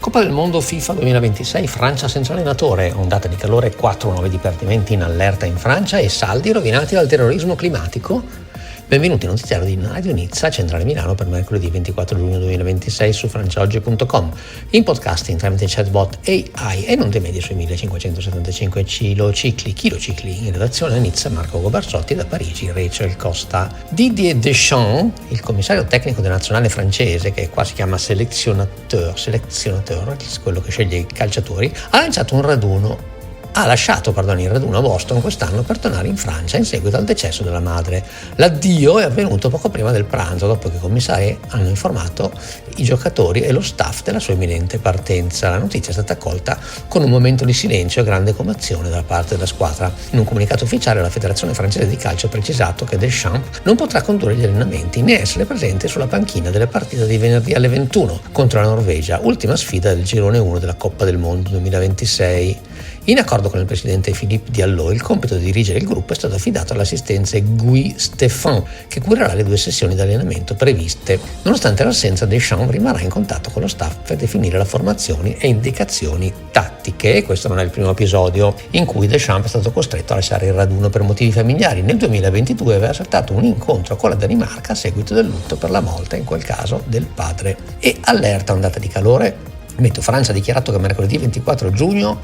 Coppa del Mondo FIFA 2026, Francia senza allenatore, ondata di calore, 4 nuovi dipartimenti in allerta in Francia e saldi rovinati dal terrorismo climatico. Benvenuti al notiziario di Radio Nizza, centrale Milano, per mercoledì 24 giugno 2026 su franciaoggi.com, in podcasting tramite chatbot AI e non dei media sui 1575 kilocicli. In redazione a Nizza Marco Gobarzotti, da Parigi Rachel Costa. Didier Deschamps, il commissario tecnico della nazionale francese, che qua si chiama selezionateur, quello che sceglie i calciatori, ha lasciato il raduno a Boston quest'anno per tornare in Francia in seguito al decesso della madre. L'addio è avvenuto poco prima del pranzo, dopo che i commissari hanno informato i giocatori e lo staff della sua imminente partenza. La notizia è stata accolta con un momento di silenzio e grande commozione da parte della squadra. In un comunicato ufficiale la Federazione Francese di Calcio ha precisato che Deschamps non potrà condurre gli allenamenti né essere presente sulla panchina delle partite di venerdì alle 21 contro la Norvegia, ultima sfida del girone 1 della Coppa del Mondo 2026. In accordo con il presidente Philippe Diallo, il compito di dirigere il gruppo è stato affidato all'assistente Guy Stéphane, che curerà le 2 sessioni di allenamento previste. Nonostante l'assenza, Deschamps rimarrà in contatto con lo staff per definire le formazioni e indicazioni tattiche. E questo non è il primo episodio in cui Deschamps è stato costretto a lasciare il raduno per motivi familiari. Nel 2022 aveva saltato un incontro con la Danimarca a seguito del lutto per la morte, in quel caso, del padre. E allerta ondata di calore. Meteo Francia ha dichiarato che mercoledì 24 giugno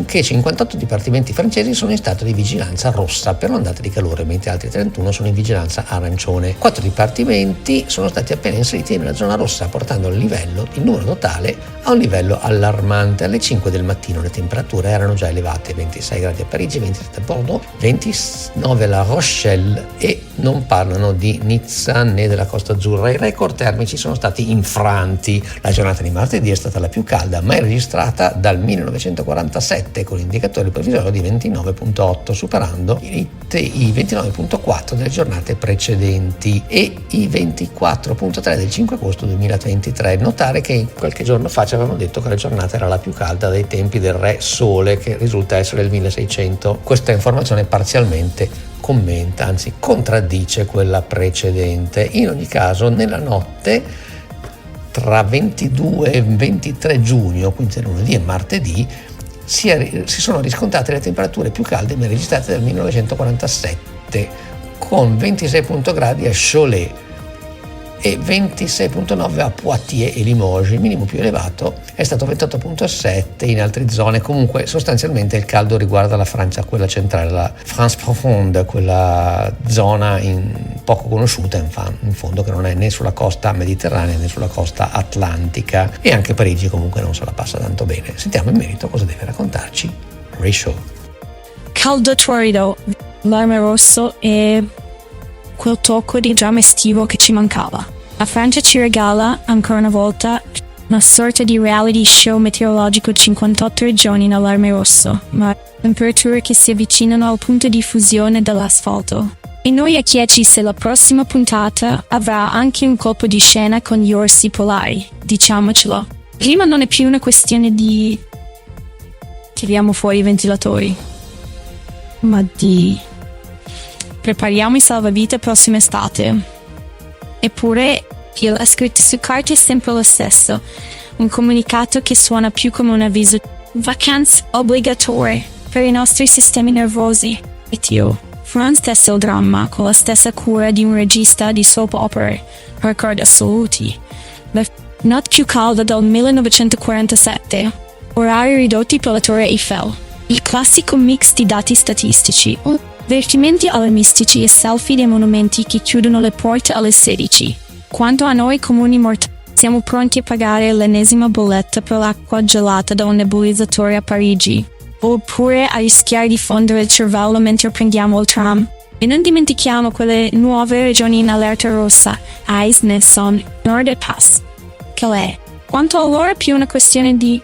che 58 dipartimenti francesi sono in stato di vigilanza rossa per l'ondata di calore, mentre altri 31 sono in vigilanza arancione. 4 dipartimenti sono stati appena inseriti nella zona rossa, portando il numero totale a un livello allarmante. Alle 5 del mattino le temperature erano già elevate: 26 gradi a Parigi, 27 a Bordeaux, 29 a La Rochelle, e non parlano di Nizza né della Costa Azzurra. I record termici sono stati infranti. La giornata di martedì è stata la più calda mai registrata dal 1947, con indicatori provvisori di 29,8, superando i 29,4 delle giornate precedenti e i 24,3 del 5 agosto 2023. Notare che qualche giorno fa ci avevano detto che la giornata era la più calda dai tempi del Re Sole, che risulta essere il 1600. Questa informazione parzialmente commenta, anzi contraddice quella precedente. In ogni caso, nella notte tra 22 e 23 giugno, quindi lunedì e martedì, si sono riscontrate le temperature più calde mai registrate dal 1947, con 26 gradi a Cholet e 26,9 a Poitiers e Limoges. Il minimo più elevato è stato 28,7 in altre zone. Comunque sostanzialmente il caldo riguarda la Francia, quella centrale, la France profonde, quella zona poco conosciuta in fondo, che non è né sulla costa mediterranea né sulla costa atlantica, e anche Parigi comunque non se la passa tanto bene. Sentiamo in merito cosa deve raccontarci Rachel. Caldo torrido, allarme rosso e quel tocco di già estivo che ci mancava. La Francia ci regala, ancora una volta, una sorta di reality show meteorologico: 58 regioni in allarme rosso, ma temperature che si avvicinano al punto di fusione dell'asfalto. E noi a chiederci se la prossima puntata avrà anche un colpo di scena con gli orsi polari, diciamocelo. Il clima non è più una questione di tiriamo fuori i ventilatori, ma di prepariamo i salvavita prossima estate. Eppure il scritto su carta è sempre lo stesso, un comunicato che suona più come un avviso: vacanze obbligatorie per i nostri sistemi nervosi. Meteo. France stesso il dramma, con la stessa cura di un regista di soap opera. Record assoluti. La notte più calda dal 1947. Orari ridotti per la Torre Eiffel. Il classico mix di dati statistici. Avvertimenti allarmistici e selfie dei monumenti che chiudono le porte alle 16. Quanto a noi comuni mortali, siamo pronti a pagare l'ennesima bolletta per l'acqua gelata da un nebulizzatore a Parigi, oppure a rischiare di fondere il cervello mentre prendiamo il tram. E non dimentichiamo quelle nuove regioni in allerta rossa: Ais, Nesson, Nord e Pas. Calais. Quanto allora è più una questione di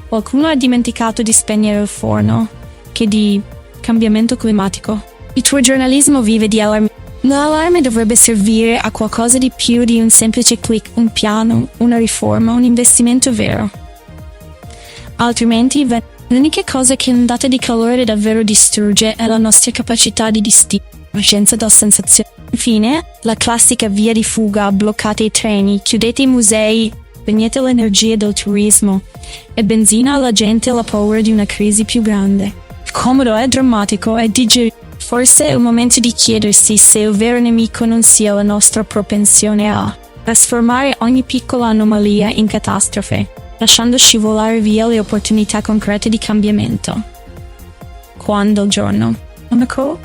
qualcuno ha dimenticato di spegnere il forno che di cambiamento climatico. Il tuo giornalismo vive di allarme. L'allarme dovrebbe servire a qualcosa di più di un semplice click, un piano, una riforma, un investimento vero. Altrimenti l'unica cosa che l'ondata di calore davvero distrugge è la nostra capacità di distinguere la scienza dalla sensazione. Infine, la classica via di fuga: bloccate i treni, chiudete i musei, spegnete le energie del turismo e benzina alla gente la paura di una crisi più grande. Comodo è drammatico e digeribile. Forse è il momento di chiedersi se il vero nemico non sia la nostra propensione a trasformare ogni piccola anomalia in catastrofe, lasciando scivolare via le opportunità concrete di cambiamento. Quando il giorno, Monaco,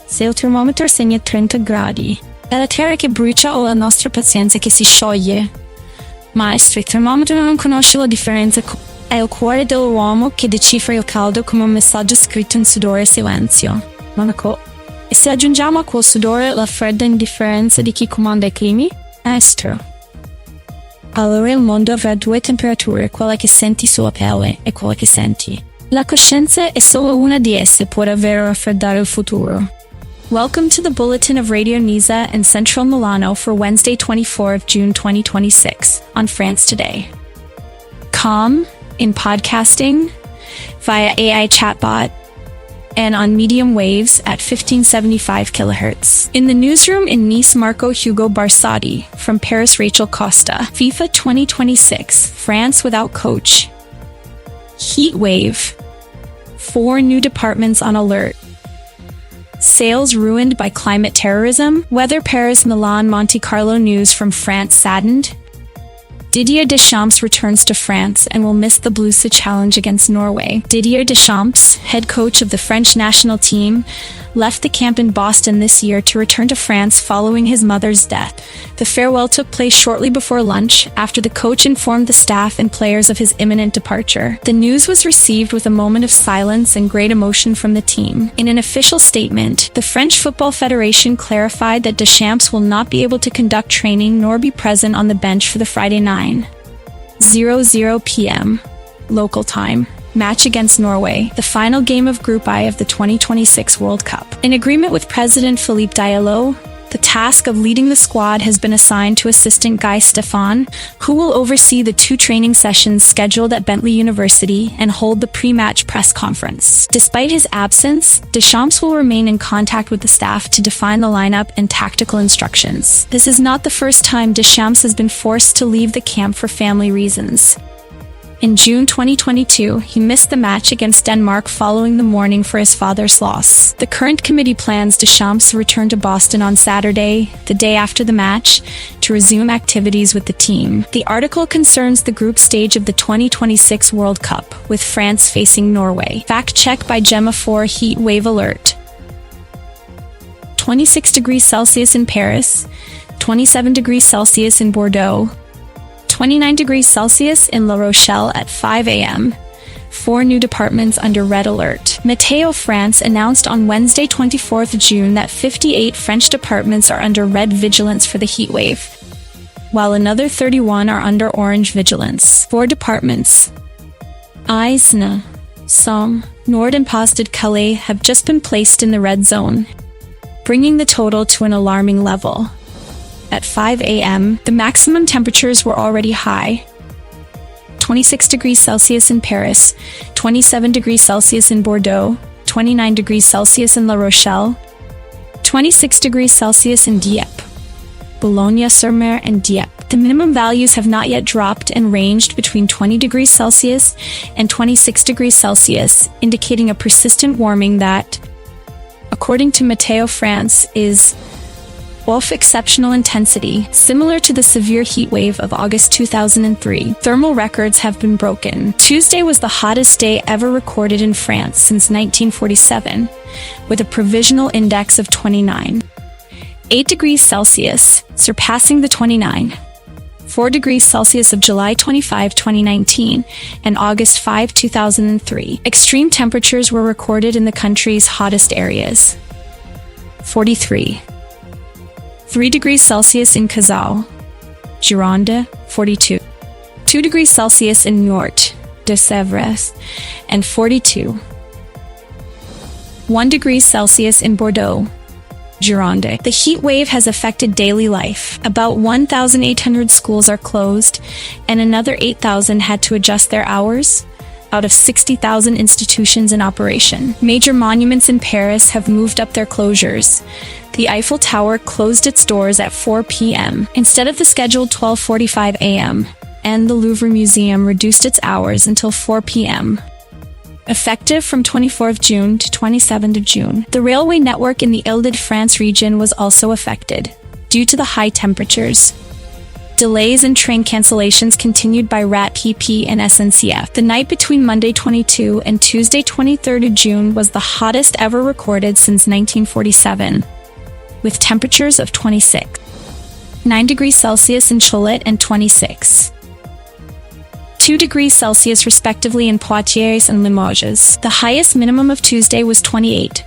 se il termometro segna 30 gradi, è la terra che brucia o la nostra pazienza che si scioglie? Maestro, il termometro non conosce la differenza. È il cuore dell'uomo che decifra il caldo come un messaggio scritto in sudore e silenzio. Monaco. E se aggiungiamo a quel sudore la fredda indifferenza di chi comanda i climi? Maestro. Allora il mondo avrà due temperature, quella che senti sulla pelle e quella che senti. La coscienza è solo una di esse può davvero raffreddare il futuro. Welcome to the Bulletin of Radio Nisa and Central Milano for Wednesday 24 of June 2026 on France Today. Calm in podcasting via AI chatbot and on medium waves at 1575 kHz. In the newsroom in Nice, Marco Hugo Barsati. From Paris, Rachel Costa. FIFA 2026, France without coach. Heat wave. 4 new departments on alert. Sales ruined by climate terrorism. Weather Paris, Milan, Monte Carlo news from France saddened. Didier Deschamps returns to France and will miss the Blues challenge against Norway. Didier Deschamps, head coach of the French national team, left the camp in Boston this year to return to France following his mother's death. The farewell took place shortly before lunch after the coach informed the staff and players of his imminent departure. The news was received with a moment of silence and great emotion from the team. In an official statement, the French Football Federation clarified that Deschamps will not be able to conduct training nor be present on the bench for the Friday 9:00 p.m. local time match against Norway, the final game of Group I of the 2026 World Cup. In agreement with President Philippe Diallo, the task of leading the squad has been assigned to assistant Guy Stefan, who will oversee the 2 training sessions scheduled at Bentley University and hold the pre-match press conference. Despite his absence, Deschamps will remain in contact with the staff to define the lineup and tactical instructions. This is not the first time Deschamps has been forced to leave the camp for family reasons. In June 2022, he missed the match against Denmark following the mourning for his father's loss. The current committee plans Deschamps to return to Boston on Saturday, the day after the match, to resume activities with the team. The article concerns the group stage of the 2026 World Cup, with France facing Norway. Fact check by Gemma 4 Heat Wave Alert. 26 degrees Celsius in Paris, 27 degrees Celsius in Bordeaux, 29 degrees Celsius in La Rochelle at 5 a.m. 4 new departments under red alert. Meteo France announced on Wednesday 24th June that 58 French departments are under red vigilance for the heat wave, while another 31 are under orange vigilance. 4 departments, Aisne, Somme, Nord and Pas-de-Calais, have just been placed in the red zone, bringing the total to an alarming level. At 5 a.m., the maximum temperatures were already high. 26 degrees Celsius in Paris, 27 degrees Celsius in Bordeaux, 29 degrees Celsius in La Rochelle, 26 degrees Celsius in Dieppe, Boulogne-sur-Mer and Dieppe. The minimum values have not yet dropped and ranged between 20 degrees Celsius and 26 degrees Celsius, indicating a persistent warming that, according to Meteo France, is of exceptional intensity, similar to the severe heat wave of August 2003. Thermal records have been broken. Tuesday was the hottest day ever recorded in France since 1947, with a provisional index of 29. 8 degrees Celsius, surpassing the 29. 4 degrees Celsius of July 25, 2019, and August 5, 2003. Extreme temperatures were recorded in the country's hottest areas. 43. 3 degrees Celsius in Cazaux, Gironde, 42. 2 degrees Celsius in Niort, de Sèvres, and 42. 1 degree Celsius in Bordeaux, Gironde. The heat wave has affected daily life. About 1,800 schools are closed, and another 8,000 had to adjust their hours, out of 60,000 institutions in operation. Major monuments in Paris have moved up their closures. The Eiffel Tower closed its doors at 4 p.m. instead of the scheduled 12:45 a.m., and the Louvre Museum reduced its hours until 4 p.m. Effective from 24th June to 27th of June. The railway network in the Île-de-France region was also affected due to the high temperatures. Delays and train cancellations continued by RATP and SNCF. The night between Monday 22 and Tuesday 23rd of June was the hottest ever recorded since 1947, with temperatures of 26, 9 degrees Celsius in Cholet and 26, 2 degrees Celsius respectively in Poitiers and Limoges. The highest minimum of Tuesday was 28,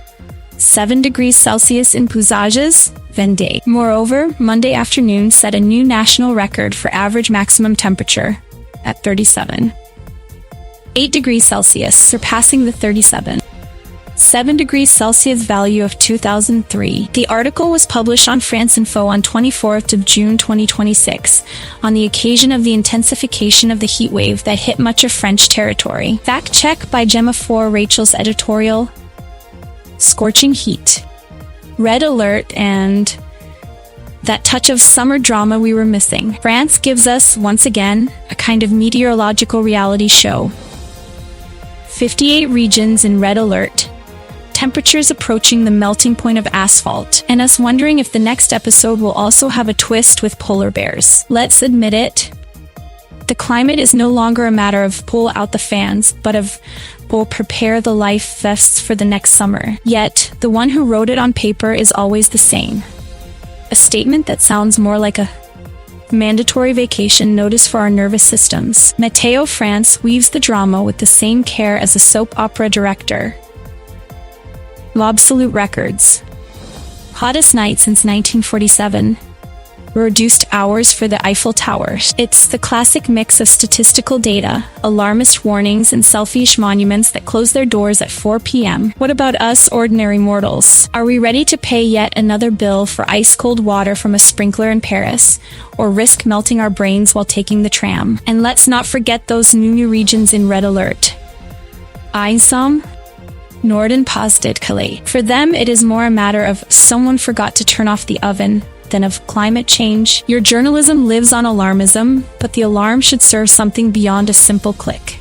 7 degrees Celsius in Pusages, Vendée. Moreover, Monday afternoon set a new national record for average maximum temperature at 37, 8 degrees Celsius, surpassing the 7 degrees Celsius value of 2003. The article was published on France Info on 24th of June 2026 on the occasion of the intensification of the heat wave that hit much of French territory. Fact check by Gemma for Rachel's editorial. Scorching heat, red alert, and that touch of summer drama we were missing. France gives us, once again, a kind of meteorological reality show. 58 regions in red alert, temperatures approaching the melting point of asphalt, and us wondering if the next episode will also have a twist with polar bears. Let's admit it, the climate is no longer a matter of pull out the fans, but of will prepare the life vests for the next summer. Yet, the one who wrote it on paper is always the same. A statement that sounds more like a mandatory vacation notice for our nervous systems. Meteo France weaves the drama with the same care as a soap opera director. L'Absolute Records. Hottest night since 1947. Reduced hours for the Eiffel Tower. It's the classic mix of statistical data, alarmist warnings, and selfish monuments that close their doors at 4 p.m. What about us ordinary mortals? Are we ready to pay yet another bill for ice-cold water from a sprinkler in Paris, or risk melting our brains while taking the tram? And let's not forget those new regions in red alert. Einsam, Nord and Pas-de-Calais. For them, it is more a matter of someone forgot to turn off the oven than of climate change. Your journalism lives on alarmism, but the alarm should serve something beyond a simple click.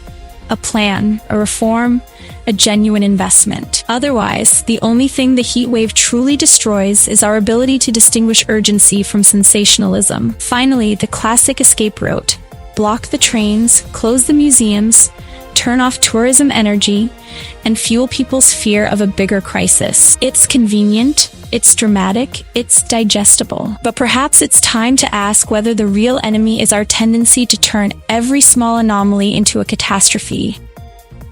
A plan, a reform, a genuine investment. Otherwise, the only thing the heat wave truly destroys is our ability to distinguish urgency from sensationalism. Finally, the classic escape route. Block the trains, close the museums, turn off tourism energy, and fuel people's fear of a bigger crisis. It's convenient, it's dramatic, it's digestible. But perhaps it's time to ask whether the real enemy is our tendency to turn every small anomaly into a catastrophe,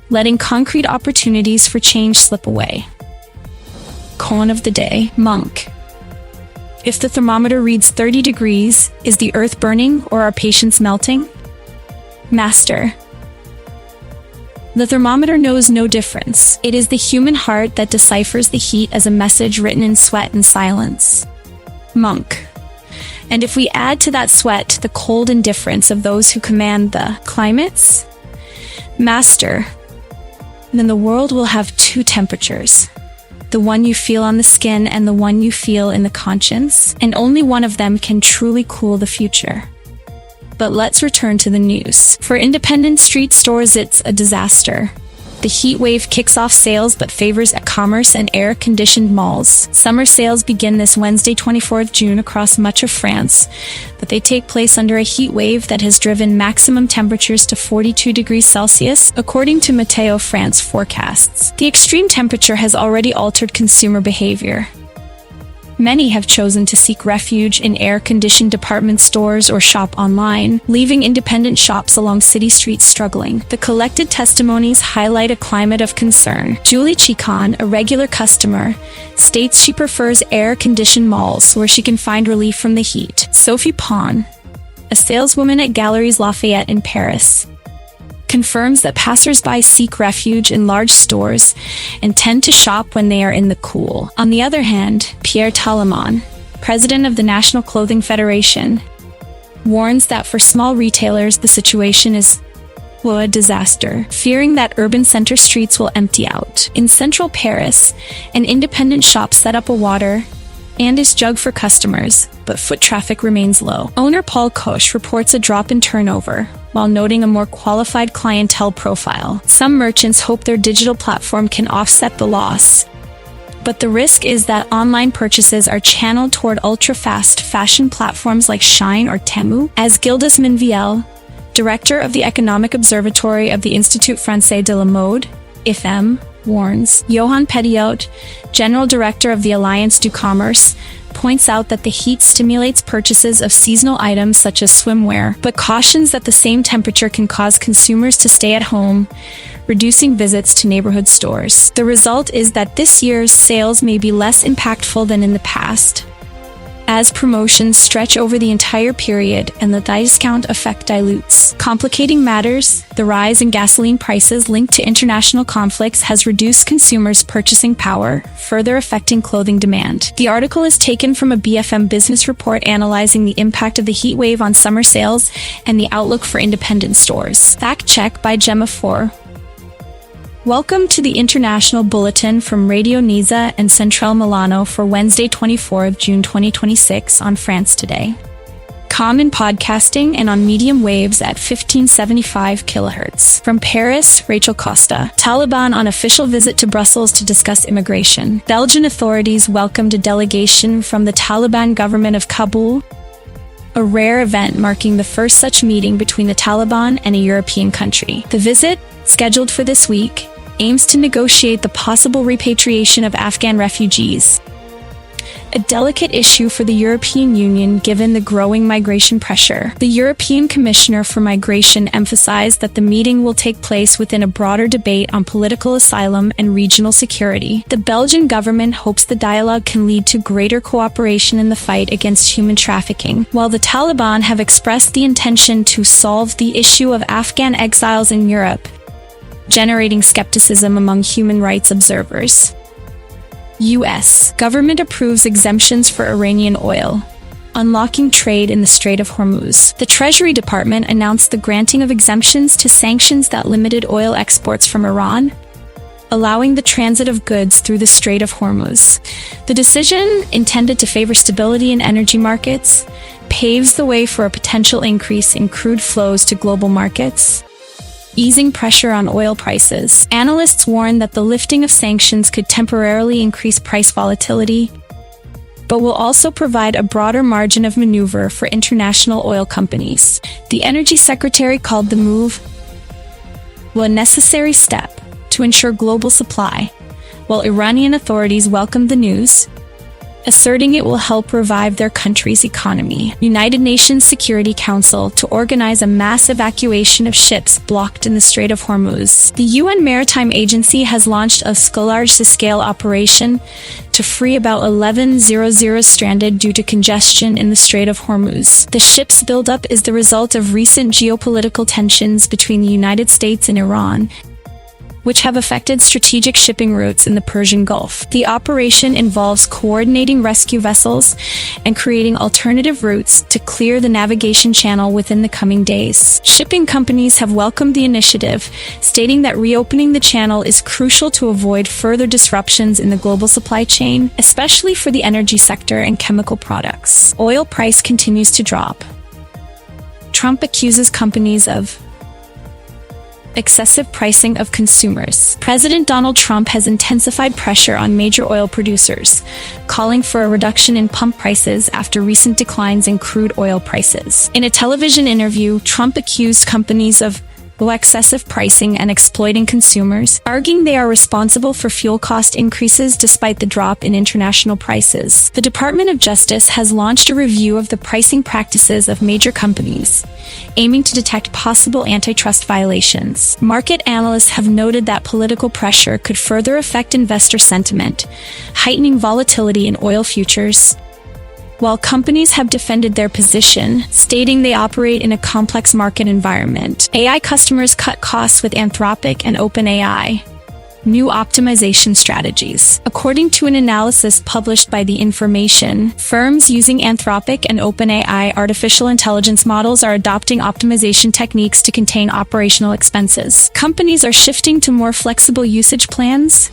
letting concrete opportunities for change slip away. Koan of the day, monk. If the thermometer reads 30 degrees, is the earth burning or are patience melting? Master. The thermometer knows no difference. It is the human heart that deciphers the heat as a message written in sweat and silence. Monk. And if we add to that sweat the cold indifference of those who command the climates, master, then the world will have two temperatures. The one you feel on the skin and the one you feel in the conscience, and only one of them can truly cool the future. But let's return to the news. For independent street stores, it's a disaster. The heat wave kicks off sales but favors commerce and air-conditioned malls. Summer sales begin this Wednesday, 24th June across much of France, but they take place under a heat wave that has driven maximum temperatures to 42 degrees Celsius, according to Meteo France forecasts. The extreme temperature has already altered consumer behavior. Many have chosen to seek refuge in air-conditioned department stores or shop online, leaving independent shops along city streets struggling. The collected testimonies highlight a climate of concern. Julie Chicon, a regular customer, states she prefers air-conditioned malls where she can find relief from the heat. Sophie Pon, a saleswoman at Galeries Lafayette in Paris, confirms that passers-by seek refuge in large stores and tend to shop when they are in the cool. On the other hand, Pierre Talamon, president of the National Clothing Federation, warns that for small retailers the situation is a disaster, fearing that urban center streets will empty out. In central Paris, an independent shop set up a water and is jug for customers, but foot traffic remains low. Owner Paul Koch reports a drop in turnover, while noting a more qualified clientele profile. Some merchants hope their digital platform can offset the loss, but the risk is that online purchases are channeled toward ultra-fast fashion platforms like Shein or Temu. As Gildas Minviel, director of the Economic Observatory of the Institut Français de la Mode, IFM, warns, Johan Petiot, general director of the Alliance du Commerce, points out that the heat stimulates purchases of seasonal items such as swimwear, but cautions that the same temperature can cause consumers to stay at home, reducing visits to neighborhood stores. The result is that this year's sales may be less impactful than in the past, as promotions stretch over the entire period and the discount effect dilutes. Complicating matters, the rise in gasoline prices linked to international conflicts has reduced consumers' purchasing power, further affecting clothing demand. The article is taken from a BFM business report analyzing the impact of the heat wave on summer sales and the outlook for independent stores. Fact check by Gemma 4. Welcome to the International Bulletin from Radio Nizza and Central Milano for Wednesday, 24th June 2026 on France Today. Calm in podcasting and on medium waves at 1575 kHz. From Paris, Rachel Costa. Taliban on official visit to Brussels to discuss immigration. Belgian authorities welcomed a delegation from the Taliban government of Kabul. A rare event marking the first such meeting between the Taliban and a European country. The visit, scheduled for this week, aims to negotiate the possible repatriation of Afghan refugees, a delicate issue for the European Union given the growing migration pressure. The European Commissioner for Migration emphasized that the meeting will take place within a broader debate on political asylum and regional security. The Belgian government hopes the dialogue can lead to greater cooperation in the fight against human trafficking, while the Taliban have expressed the intention to solve the issue of Afghan exiles in Europe, generating skepticism among human rights observers. U.S. government approves exemptions for Iranian oil, unlocking trade in the Strait of Hormuz. The Treasury Department announced the granting of exemptions to sanctions that limited oil exports from Iran, allowing the transit of goods through the Strait of Hormuz. The decision, intended to favor stability in energy markets, paves the way for a potential increase in crude flows to global markets, easing pressure on oil prices. Analysts warn that the lifting of sanctions could temporarily increase price volatility, but will also provide a broader margin of maneuver for international oil companies. The Energy Secretary called the move a necessary step to ensure global supply, while Iranian authorities welcomed the news, asserting it will help revive their country's economy. United Nations Security Council to organize a mass evacuation of ships blocked in the Strait of Hormuz. The UN Maritime Agency has launched a large-scale operation to free about 11,000 stranded due to congestion in the Strait of Hormuz. The ship's buildup is the result of recent geopolitical tensions between the United States and Iran, which have affected strategic shipping routes in the Persian Gulf. The operation involves coordinating rescue vessels and creating alternative routes to clear the navigation channel within the coming days. Shipping companies have welcomed the initiative, stating that reopening the channel is crucial to avoid further disruptions in the global supply chain, especially for the energy sector and chemical products. Oil price continues to drop. Trump accuses companies of excessive pricing of consumers. President Donald Trump has intensified pressure on major oil producers, calling for a reduction in pump prices after recent declines in crude oil prices. In a television interview, Trump accused companies of excessive pricing and exploiting consumers, arguing they are responsible for fuel cost increases despite the drop in international prices. The Department of Justice has launched a review of the pricing practices of major companies, aiming to detect possible antitrust violations. Market analysts have noted that political pressure could further affect investor sentiment, heightening volatility in oil futures, while companies have defended their position, stating they operate in a complex market environment. AI customers cut costs with Anthropic and OpenAI. New optimization strategies. According to an analysis published by The Information, firms using Anthropic and OpenAI artificial intelligence models are adopting optimization techniques to contain operational expenses. Companies are shifting to more flexible usage plans,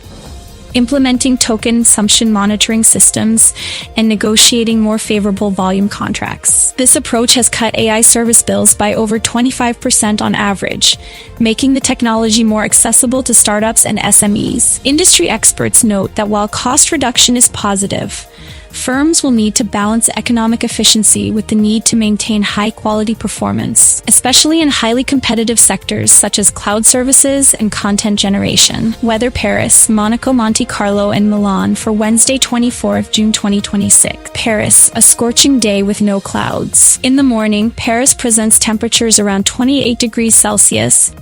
implementing token consumption monitoring systems, and negotiating more favorable volume contracts. This approach has cut AI service bills by over 25% on average, making the technology more accessible to startups and SMEs. Industry experts note that while cost reduction is positive, firms will need to balance economic efficiency with the need to maintain high-quality performance, especially in highly competitive sectors such as cloud services and content generation. Weather: Paris, Monaco, Monte Carlo, and Milan for Wednesday, 24th June 2026. Paris, a scorching day with no clouds. In the morning, Paris presents temperatures around 28 degrees Celsius,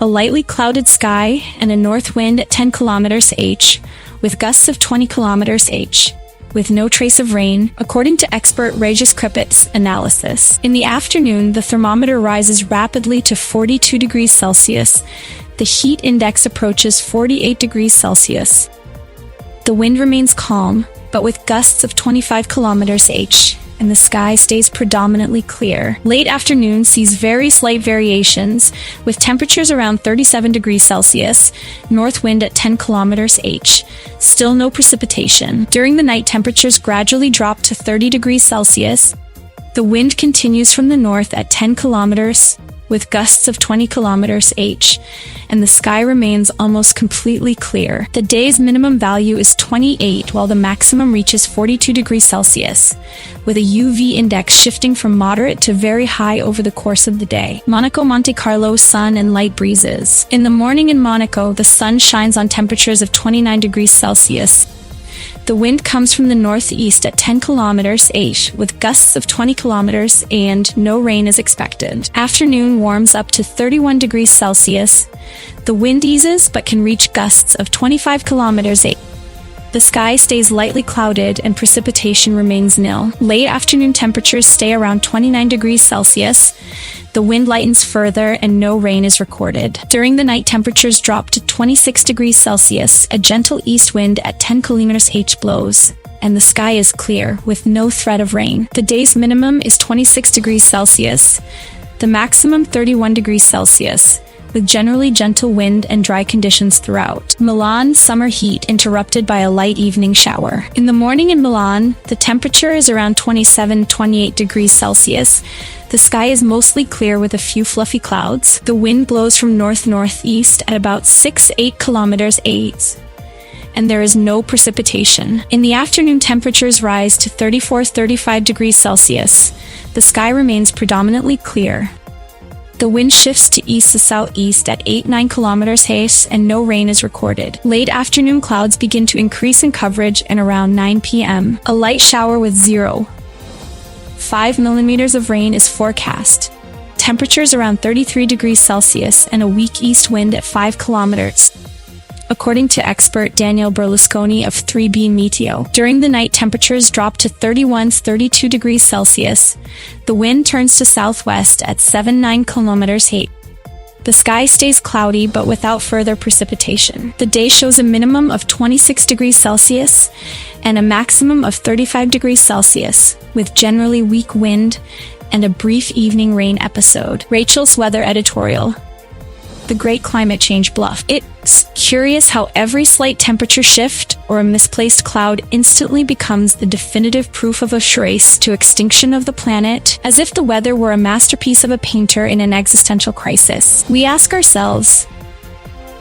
a lightly clouded sky, and a north wind at 10 km/h, with gusts of 20 km/h. With no trace of rain, according to expert Regis Kripit's analysis. In the afternoon, the thermometer rises rapidly to 42 degrees Celsius. The heat index approaches 48 degrees Celsius. The wind remains calm, but with gusts of 25 km/h, and the sky stays predominantly clear. Late afternoon sees very slight variations, with temperatures around 37 degrees Celsius, north wind at 10 km/h. Still no precipitation. During the night, temperatures gradually drop to 30 degrees Celsius. The wind continues from the north at 10 kilometers, with gusts of 20 km/h, and the sky remains almost completely clear. The day's minimum value is 28, while the maximum reaches 42 degrees Celsius, with a UV index shifting from moderate to very high over the course of the day. Monaco, Monte Carlo, sun and light breezes. In the morning in Monaco, the sun shines on temperatures of 29 degrees Celsius. The wind comes from the northeast at 10 km/h, with gusts of 20 km, and no rain is expected. Afternoon warms up to 31 degrees Celsius. The wind eases but can reach gusts of 25 km/h. The sky stays lightly clouded and precipitation remains nil. Late afternoon temperatures stay around 29 degrees Celsius. The wind lightens further and no rain is recorded. During the night, temperatures drop to 26 degrees Celsius. A gentle east wind at 10 km/h blows, and the sky is clear with no threat of rain. The day's minimum is 26 degrees Celsius, the maximum 31 degrees Celsius, with generally gentle wind and dry conditions throughout. Milan, summer heat interrupted by a light evening shower. In the morning in Milan, the temperature is around 27-28 degrees Celsius. The sky is mostly clear with a few fluffy clouds. The wind blows from north-northeast at about 6-8 km/h, and there is no precipitation. In the afternoon, temperatures rise to 34-35 degrees Celsius. The sky remains predominantly clear. The wind shifts to east to southeast at 8-9 km/h, and no rain is recorded. Late afternoon clouds begin to increase in coverage, and around 9 p.m. a light shower with 0.5 millimeters of rain is forecast. Temperatures around 33 degrees Celsius and a weak east wind at 5 kilometers. According to expert Daniel Berlusconi of 3B Meteo. During the night, temperatures drop to 31-32 degrees Celsius. The wind turns to southwest at 7-9 km/h. The sky stays cloudy but without further precipitation. The day shows a minimum of 26 degrees Celsius and a maximum of 35 degrees Celsius, with generally weak wind and a brief evening rain episode. Rachel's weather editorial. The Great Climate Change Bluff. It's curious how every slight temperature shift or a misplaced cloud instantly becomes the definitive proof of a race to extinction of the planet, as if the weather were a masterpiece of a painter in an existential crisis. We ask ourselves,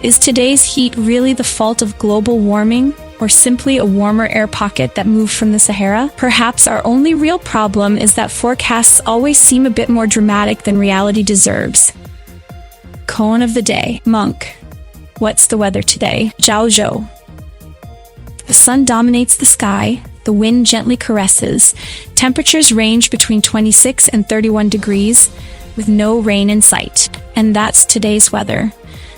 is today's heat really the fault of global warming, or simply a warmer air pocket that moved from the Sahara? Perhaps our only real problem is that forecasts always seem a bit more dramatic than reality deserves. Koan of the day. Monk. What's the weather today? Zhao Zhou. The sun dominates the sky. The wind gently caresses. Temperatures range between 26 and 31 degrees, with no rain in sight. And that's today's weather.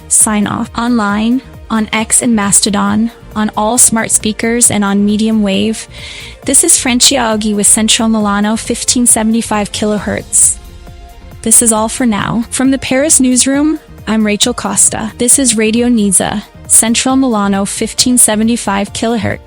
Sign off. Online, on X and Mastodon, on all smart speakers, and on medium wave. This is Francia Augie with Central Milano 1575 kHz. This is all for now. From the Paris newsroom, I'm Rachel Costa. This is Radio Niza, Central Milano 1575 kHz.